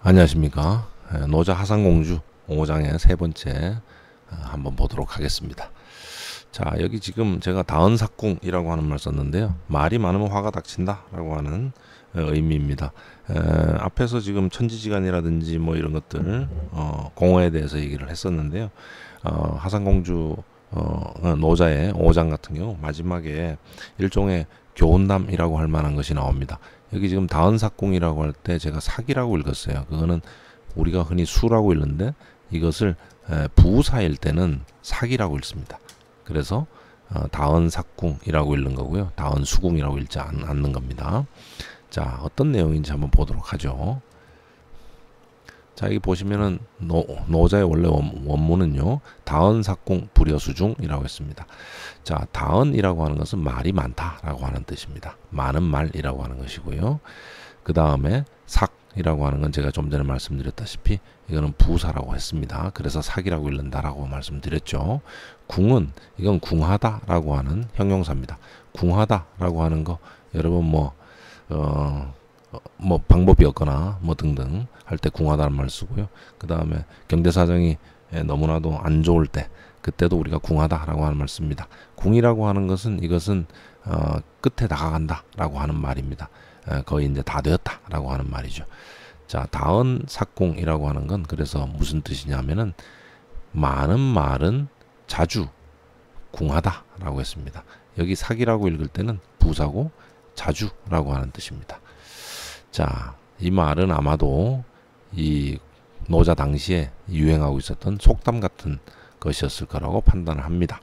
안녕하십니까. 노자 하상공주 5장의 세 번째 한번 보도록 하겠습니다. 자, 여기 지금 제가 다언삭궁이라고 하는 말 썼는데요. 말이 많으면 화가 닥친다 라고 하는 의미입니다. 앞에서 지금 천지지간이라든지 뭐 이런 것들 공어에 대해서 얘기를 했었는데요. 하상공주 노자의 5장 같은 경우 마지막에 일종의 교훈담이라고 할 만한 것이 나옵니다. 여기 지금 다언삭궁이라고 할 때 제가 사기라고 읽었어요. 그거는 우리가 흔히 수라고 읽는데 이것을 부사일 때는 사기라고 읽습니다. 그래서 다언삭궁이라고 읽는 거고요. 다언수궁이라고 읽지 않는 겁니다. 자, 어떤 내용인지 한번 보도록 하죠. 자, 여기 보시면은 노자의 원래 원문은요, 다언삭궁 불여수중이라고 했습니다. 자, 다언이라고 하는 것은 말이 많다라고 하는 뜻입니다. 많은 말이라고 하는 것이고요. 그 다음에 삭이라고 하는 건 제가 좀 전에 말씀드렸다시피 이거는 부사라고 했습니다. 그래서 삭이라고 읽는다라고 말씀드렸죠. 궁은 이건 궁하다라고 하는 형용사입니다. 궁하다라고 하는 거 여러분 뭐 방법이 없거나 뭐 등등 할 때 궁하다는 말 쓰고요. 그 다음에 경제 사정이 너무나도 안 좋을 때 그때도 우리가 궁하다라고 하는 말 씁니다. 궁이라고 하는 것은 이것은 끝에 다가간다라고 하는 말입니다. 거의 이제 다 되었다라고 하는 말이죠. 자, 다언삭궁이라고 하는 건 그래서 무슨 뜻이냐면은 많은 말은 자주 궁하다라고 했습니다. 여기 사기라고 읽을 때는 부사고 자주라고 하는 뜻입니다. 자, 이 말은 아마도 이 노자 당시에 유행하고 있었던 속담 같은 것이었을 거라고 판단을 합니다.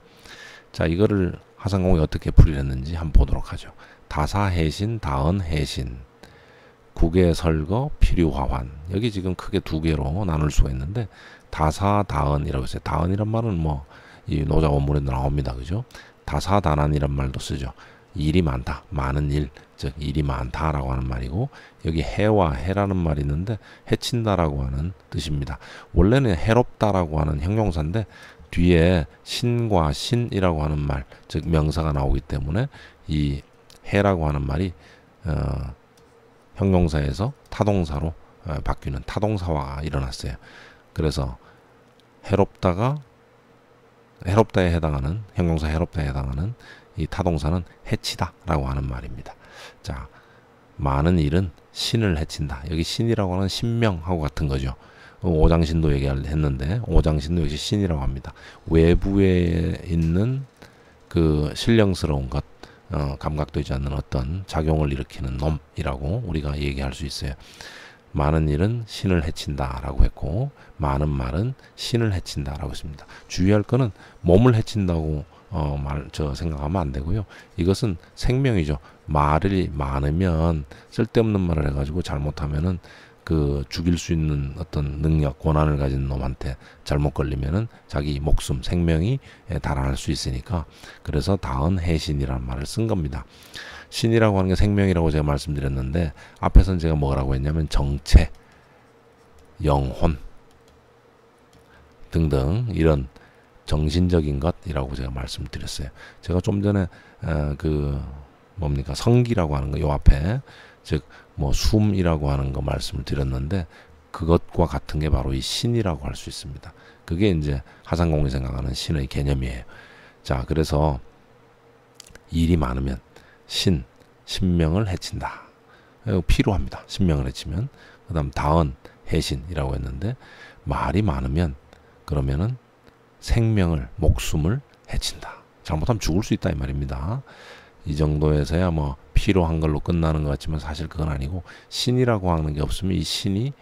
자, 이거를 하상공이 어떻게 풀이했는지 한번 보도록 하죠. 다사해신, 다언해신, 국외설거, 필유화환. 여기 지금 크게 두 개로 나눌 수가 있는데 다사다언이라고 했어요. 다언이란 말은 뭐 이 노자 원문에도 나옵니다. 그죠? 다사다난이란 말도 쓰죠. 일이 많다, 많은 일, 즉 일이 많다라고 하는 말이고, 여기 해와 해라는 말이 있는데 해친다라고 하는 뜻입니다. 원래는 해롭다라고 하는 형용사인데 뒤에 신과 신이라고 하는 말, 즉 명사가 나오기 때문에 이 해라고 하는 말이 형용사에서 타동사로 바뀌는 타동사화가 일어났어요. 그래서 해롭다에 해당하는 형용사 해롭다에 해당하는 이 타동사는 해치다라고 하는 말입니다. 자, 많은 일은 신을 해친다. 여기 신이라고 하는 신명하고 같은 거죠. 오장신도 얘기했는데 오장신도 역시 신이라고 합니다. 외부에 있는 그 신령스러운 것, 감각되지 않는 어떤 작용을 일으키는 놈이라고 우리가 얘기할 수 있어요. 많은 일은 신을 해친다라고 했고 많은 말은 신을 해친다라고 했습니다. 주의할 거는 몸을 해친다고 생각하면 안 되고요. 이것은 생명이죠. 말이 많으면 쓸데없는 말을 해가지고 잘못하면은 그 죽일 수 있는 어떤 능력, 권한을 가진 놈한테 잘못 걸리면은 자기 목숨, 생명이 달아날 수 있으니까 그래서 다언해신이라는 말을 쓴 겁니다. 신이라고 하는 게 생명이라고 제가 말씀드렸는데 앞에서는 제가 뭐라고 했냐면 정체, 영혼 등등 이런 정신적인 것이라고 제가 말씀드렸어요. 제가 좀 전에 성기라고 하는 거 요 앞에 즉 뭐 숨이라고 하는 거 말씀을 드렸는데 그것과 같은 게 바로 이 신이라고 할 수 있습니다. 그게 이제 하상공이 생각하는 신의 개념이에요. 자, 그래서 일이 많으면 신명을 해친다. 필요합니다. 신명을 해치면. 그 다음 다언, 해신이라고 했는데 말이 많으면 그러면은 생명을, 목숨을 해친다. 잘못하면 죽을 수 있다 이 말입니다. 이 정도에서야 뭐 필요한 걸로 끝나는 것 같지만 사실 그건 아니고 신이라고 하는 게 없으면 이 신이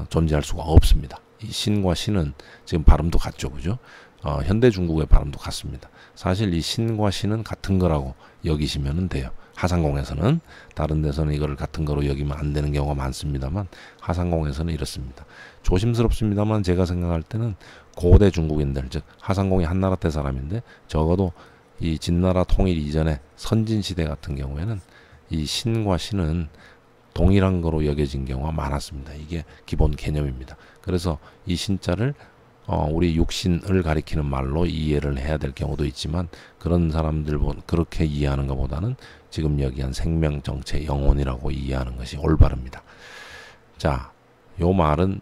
존재할 수가 없습니다. 이 신과 신은 지금 발음도 같죠, 그죠? 현대 중국의 발음도 같습니다. 사실 이 신과 신은 같은 거라고 여기시면 돼요. 하상공에서는. 다른 데서는 이거를 같은 거로 여기면 안 되는 경우가 많습니다만 하상공에서는 이렇습니다. 조심스럽습니다만 제가 생각할 때는 고대 중국인들, 즉 하상공이 한나라 때 사람인데 적어도 이 진나라 통일 이전에 선진시대 같은 경우에는 이 신과 신은 동일한 거로 여겨진 경우가 많았습니다. 이게 기본 개념입니다. 그래서 이 신자를 우리 육신을 가리키는 말로 이해를 해야 될 경우도 있지만 그런 사람들 그렇게 이해하는 것보다는 지금 여기한 생명, 정체, 영혼이라고 이해하는 것이 올바릅니다. 자, 요 말은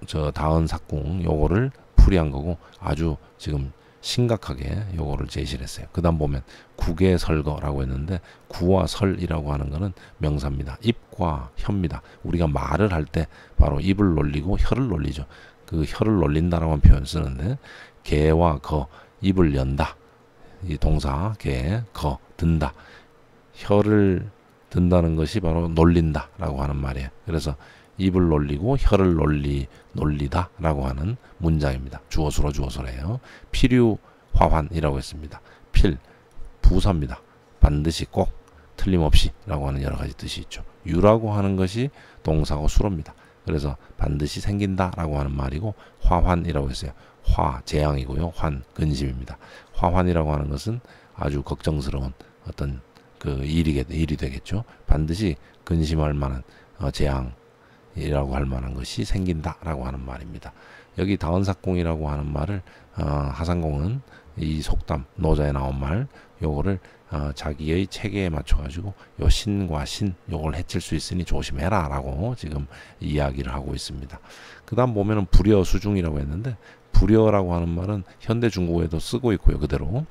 저 다은삭궁 요거를 풀이한 거고 아주 지금 심각하게 요거를 제시를 했어요. 그 다음 보면 국외설거라고 했는데 구와 설이라고 하는 거는 명사입니다. 입과 혀입니다. 우리가 말을 할 때 바로 입을 놀리고 혀를 놀리죠. 그 혀를 놀린다라고 하는 표현 쓰는데 개와 거, 입을 연다. 이 동사 개, 거, 든다. 혀를 든다는 것이 바로 놀린다라고 하는 말이에요. 그래서 입을 놀리고 혀를 놀리다라고 하는 문장입니다. 주어수로 주어서래요. 필유화환이라고 했습니다. 필, 부사입니다. 반드시 꼭 틀림없이라고 하는 여러 가지 뜻이 있죠. 유라고 하는 것이 동사고 수로입니다. 그래서 반드시 생긴다라고 하는 말이고 화환이라고 했어요. 화, 재앙이고요. 환, 근심입니다. 화환이라고 하는 것은 아주 걱정스러운 어떤 그 일이 되겠죠. 반드시 근심할 만한 재앙이라고 할 만한 것이 생긴다라고 하는 말입니다. 여기 다은삭궁이라고 하는 말을 하상공은 이 속담 노자에 나온 말 요거를 자기의 체계에 맞춰가지고 요 신과 신 요걸 해칠 수 있으니 조심해라 라고 지금 이야기를 하고 있습니다. 그 다음 보면은 불여 수중이라고 했는데 불여라고 하는 말은 현대 중국어에도 쓰고 있고요. 그대로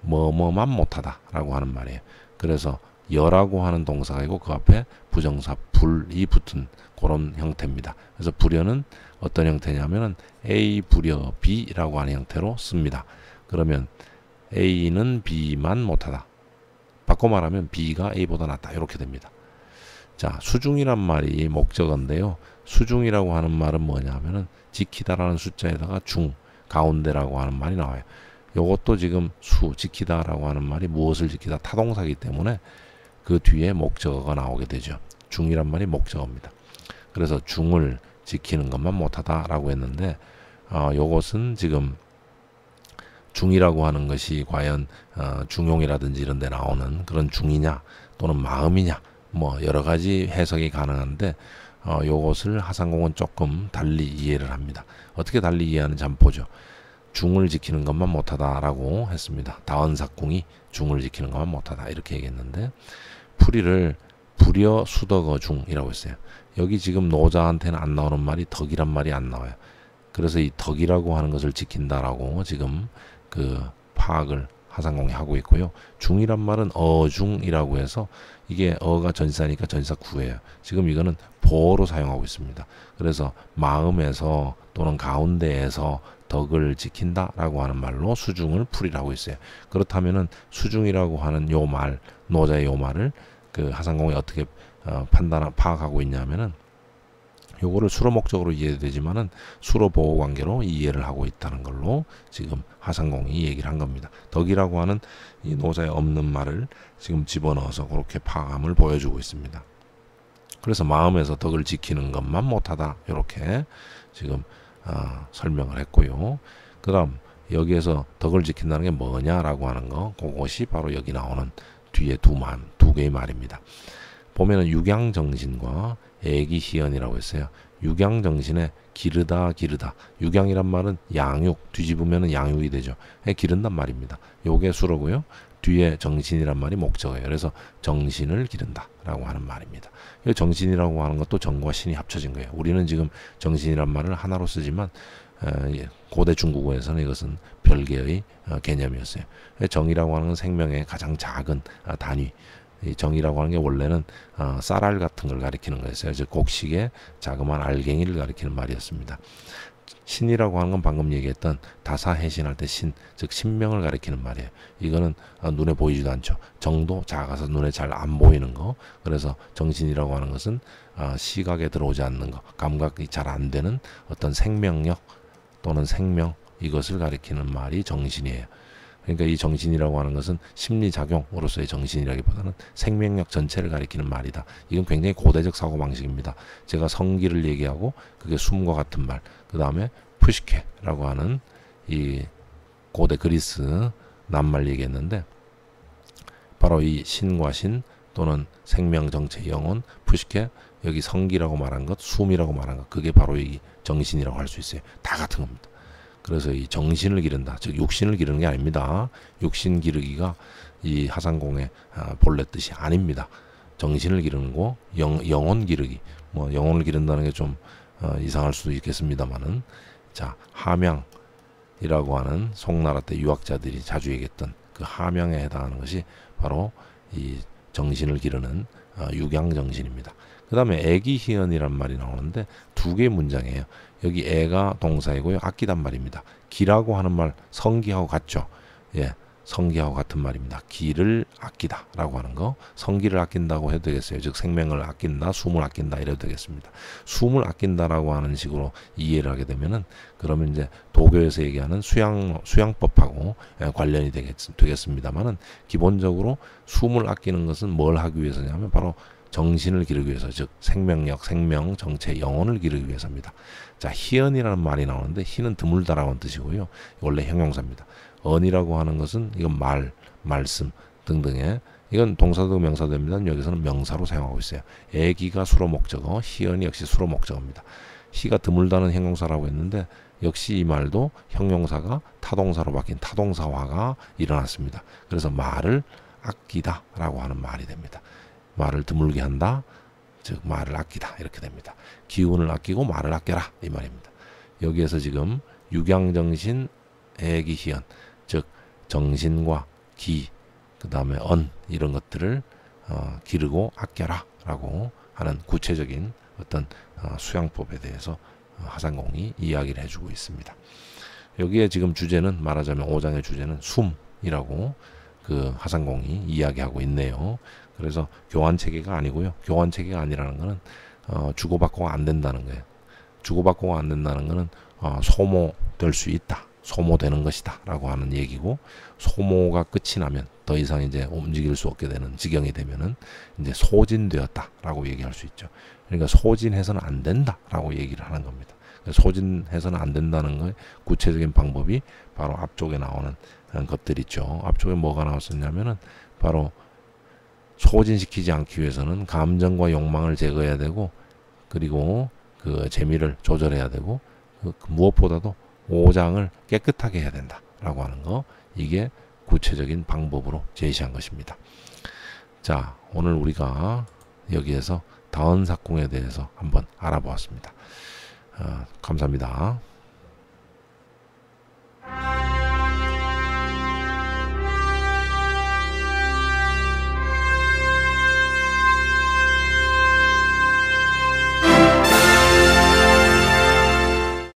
뭐뭐만 못하다 라고 하는 말이에요. 그래서 여라고 하는 동사가 있고 그 앞에 부정사 불이 붙은 그런 형태입니다. 그래서 불여는 어떤 형태냐면은 A 불여 B라고 하는 형태로 씁니다. 그러면 A는 B만 못하다. 바꿔 말하면 B가 A보다 낫다. 이렇게 됩니다. 자, 수중이란 말이 목적어인데요. 수중이라고 하는 말은 뭐냐면은 지키다라는 숫자에다가 중, 가운데라고 하는 말이 나와요. 요것도 지금 지키다라고 하는 말이 무엇을 지키다 타동사이기 때문에 그 뒤에 목적어가 나오게 되죠. 중이란 말이 목적어입니다. 그래서 중을 지키는 것만 못하다라고 했는데 요것은 지금 중이라고 하는 것이 과연 중용이라든지 이런 데 나오는 그런 중이냐 또는 마음이냐 뭐 여러 가지 해석이 가능한데 요것을 하상공은 조금 달리 이해를 합니다. 어떻게 달리 이해하는지 한번 보죠. 중을 지키는 것만 못하다라고 했습니다. 다은삭궁이 중을 지키는 것만 못하다 이렇게 얘기했는데 풀이를 불여 수덕어 중이라고 했어요. 여기 지금 노자한테는 안 나오는 말이 덕이란 말이 안 나와요. 그래서 이 덕이라고 하는 것을 지킨다라고 지금 그 파악을 하상공이 하고 있고요. 중이란 말은 어중이라고 해서 이게 어가 전사니까 전사 구예요. 지금 이거는 보어로 사용하고 있습니다. 그래서 마음에서 또는 가운데에서 덕을 지킨다라고 하는 말로 수중을 풀이라고 있어요. 그렇다면은 수중이라고 하는 요 말, 노자의 요 말을 그 하상공이 어떻게 파악하고 있냐면은 요거를 수로 목적으로 이해되지만은 수로 보호 관계로 이해를 하고 있다는 걸로 지금 하상공이 얘기를 한 겁니다. 덕이라고 하는 이 노자에 없는 말을 지금 집어넣어서 그렇게 파악함을 보여주고 있습니다. 그래서 마음에서 덕을 지키는 것만 못하다 이렇게 지금 설명을 했고요. 그 다음 여기에서 덕을 지킨다는 게 뭐냐라고 하는 거 그것이 바로 여기 나오는 뒤에 두 개의 말입니다. 보면은 육양정신과 애기희연이라고 했어요. 육양정신에 기르다. 육양이란 말은 양육, 뒤집으면 양육이 되죠. 기른단 말입니다. 요게 수로고요. 뒤에 정신이란 말이 목적어예요. 그래서 정신을 기른다라고 하는 말입니다. 이 정신이라고 하는 것도 정과 신이 합쳐진 거예요. 우리는 지금 정신이란 말을 하나로 쓰지만 고대 중국어에서는 이것은 별개의 개념이었어요. 정이라고 하는 건 생명의 가장 작은 단위. 이 정이라고 하는 게 원래는 쌀알 같은 걸 가리키는 거였어요. 즉 곡식의 자그마한 알갱이를 가리키는 말이었습니다. 신이라고 하는 건 방금 얘기했던 다사해신할 때 신, 즉 신명을 가리키는 말이에요. 이거는 눈에 보이지도 않죠. 정도 작아서 눈에 잘 안 보이는 거. 그래서 정신이라고 하는 것은 시각에 들어오지 않는 거, 감각이 잘 안 되는 어떤 생명력 또는 생명 이것을 가리키는 말이 정신이에요. 그러니까 이 정신이라고 하는 것은 심리작용으로서의 정신이라기보다는 생명력 전체를 가리키는 말이다. 이건 굉장히 고대적 사고방식입니다. 제가 성기를 얘기하고 그게 숨과 같은 말, 그 다음에 푸시케라고 하는 이 고대 그리스 낱말 얘기했는데 바로 이 신과 신 또는 생명 정체 영혼 푸시케 여기 성기라고 말한 것, 숨이라고 말한 것 그게 바로 이 정신이라고 할 수 있어요. 다 같은 겁니다. 그래서 이 정신을 기른다. 즉 육신을 기르는 게 아닙니다. 육신 기르기가 이 하상공의 본래 뜻이 아닙니다. 정신을 기르는 거, 영혼 기르기. 뭐 영혼을 기른다는 게 좀 이상할 수도 있겠습니다만은, 자, 함양이라고 하는 송나라 때 유학자들이 자주 얘기했던 그 함양에 해당하는 것이 바로 이 정신을 기르는 육양정신입니다. 그 다음에 애기희연이란 말이 나오는데 두 개의 문장이에요. 여기 애가 동사이고요. 아끼단 말입니다. 기라고 하는 말 성기하고 같죠. 예, 성기하고 같은 말입니다. 기를 아끼다 라고 하는 거, 성기를 아낀다고 해도 되겠어요. 즉 생명을 아낀다, 숨을 아낀다 이래도 되겠습니다. 숨을 아낀다라고 하는 식으로 이해를 하게 되면은, 그러면 이제 도교에서 얘기하는 수양법하고 관련이 되겠습니다만은, 기본적으로 숨을 아끼는 것은 뭘 하기 위해서냐면 바로 정신을 기르기 위해서, 즉 생명력, 생명, 정체, 영혼을 기르기 위해서입니다. 자, 희언이라는 말이 나오는데, 희는 드물다라는 뜻이고요. 원래 형용사입니다. 언이라고 하는 것은 이건 말씀 등등의, 이건 동사도 명사도 됩니다. 여기서는 명사로 사용하고 있어요. 애기가 수로 목적어, 희언이 역시 수로 목적어입니다. 희가 드물다는 형용사라고 했는데, 역시 이 말도 형용사가 타동사로 바뀐 타동사화가 일어났습니다. 그래서 말을 아끼다 라고 하는 말이 됩니다. 말을 드물게 한다, 즉 말을 아끼다 이렇게 됩니다. 기운을 아끼고 말을 아껴라 이 말입니다. 여기에서 지금 육양정신, 애기희연, 즉 정신과 기, 그 다음에 언 이런 것들을 기르고 아껴라 라고 하는 구체적인 어떤 수양법에 대해서 하상공이 이야기를 해주고 있습니다. 여기에 지금 주제는, 말하자면 5장의 주제는 숨이라고 그 하상공이 이야기하고 있네요. 그래서 교환체계가 아니고요. 교환체계가 아니라는 것은 주고받고가 안 된다는 거예요. 주고받고가 안 된다는 것은 소모될 수 있다, 소모되는 것이다 라고 하는 얘기고, 소모가 끝이 나면 더 이상 이제 움직일 수 없게 되는 지경이 되면은 이제 소진되었다 라고 얘기할 수 있죠. 그러니까 소진해서는 안 된다 라고 얘기를 하는 겁니다. 소진해서는 안 된다는 거의 구체적인 방법이 바로 앞쪽에 나오는 것들 있죠. 앞쪽에 뭐가 나왔었냐면은 바로 소진시키지 않기 위해서는 감정과 욕망을 제거해야 되고, 그리고 그 재미를 조절해야 되고, 무엇보다도 오장을 깨끗하게 해야 된다 라고 하는 거, 이게 구체적인 방법으로 제시한 것입니다. 자, 오늘 우리가 여기에서 다언삭공에 대해서 한번 알아보았습니다. 감사합니다.